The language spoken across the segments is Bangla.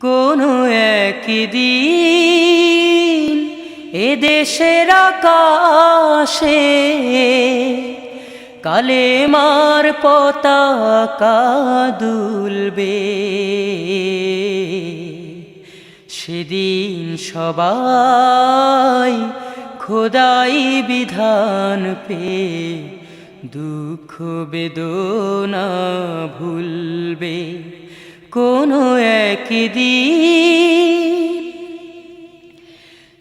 কোনো একদিন এদেশের আকাশে কালেমার পতাকা দুলবে। সেদিন সবাই খোদাই বিধান পেয়ে দুঃখ বেদনা ভুলবে। কোনো একদিন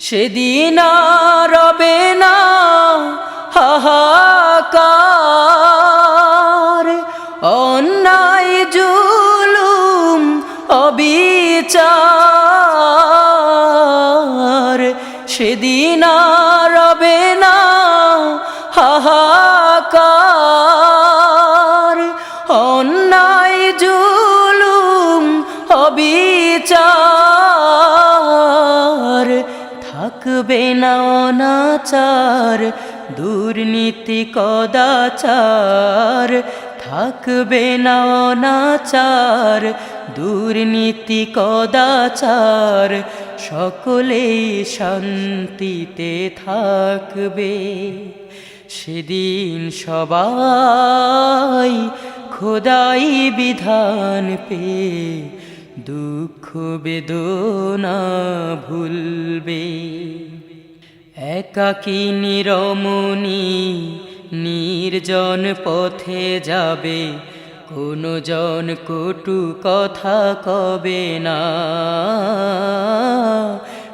সেদিন আর রবে না হাহাকার, অন্যায় জুলুম অবিচার। সেদিন আর রবে না হাহাকার, অন্যায় জুলুম অবিচার। থাকবে না অনাচার, দুর্নীতি কদাচার। থাকবে না অনাচার, দুর্নীতি কদাচার। সকলেই শান্তিতে থাকবে। সেদিন সবাই খোদাই বিধান পেয়ে দুঃখ বেদনা ভুলবে। একাকিনী রমণী নির্জন পথে যাবে, কোনো জন কটু কথা কবে না।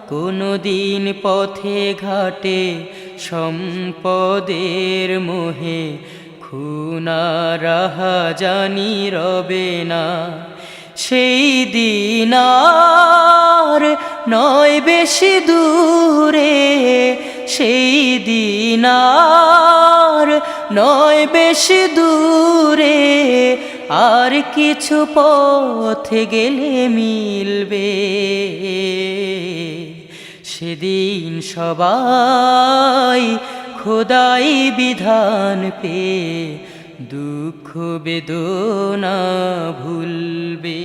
কোনো দিন পথে ঘাটে সম্পদের মোহে খুনা রাহাজানি রবে না। সেই দিন আর নয় বেশি দূরে, সেই দিন আর নয় বেশি দূরে। আর কিছু পথে গেলে মিলবে। সেদিন সবাই খোদাই বিধান পেয়ে দুঃখ বেদনা ভুলবে।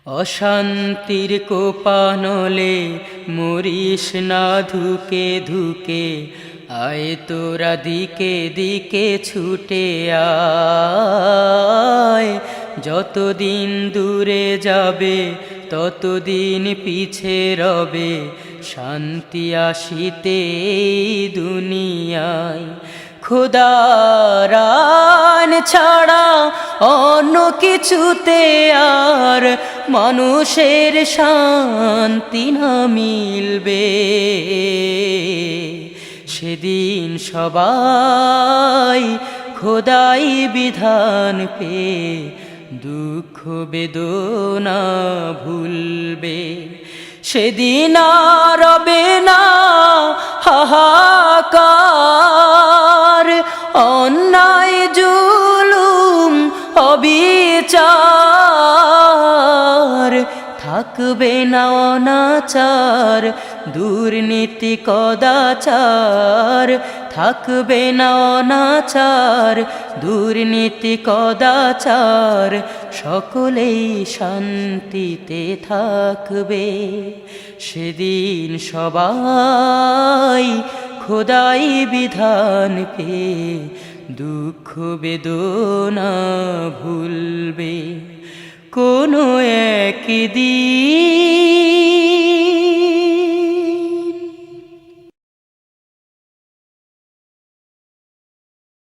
অশান্তির কোপানলে মরিস না ধুকে ধুকে, আয় তোরা দিকে দিকে ছুটে আয়। যতদিন দূরে যাবে ততদিন পিছে রবে, শান্তি আসিতে এই দুনিয়ায়। খোদার আইন ছাড়া অন্য কিছুতে আর মানুষের শান্তি না মিলবে। সেদিন সবাই খোদাই বিধান পেয়ে দুঃখ বেদনা ভুলবে। সেদিন আর রবে না হাহাকার, অন্যায় জুলুম অবিচার। থাকবে না অনাচার, দুর্নীতি কদাচার। থাকবে না অনাচার, দুর্নীতি কদাচার। সকলেই শান্তিতে থাকবে। সেদিন সবাই খোদাই বিধান পেয়ে দুঃখ বেদনা ভুলবে। কোনো একদিন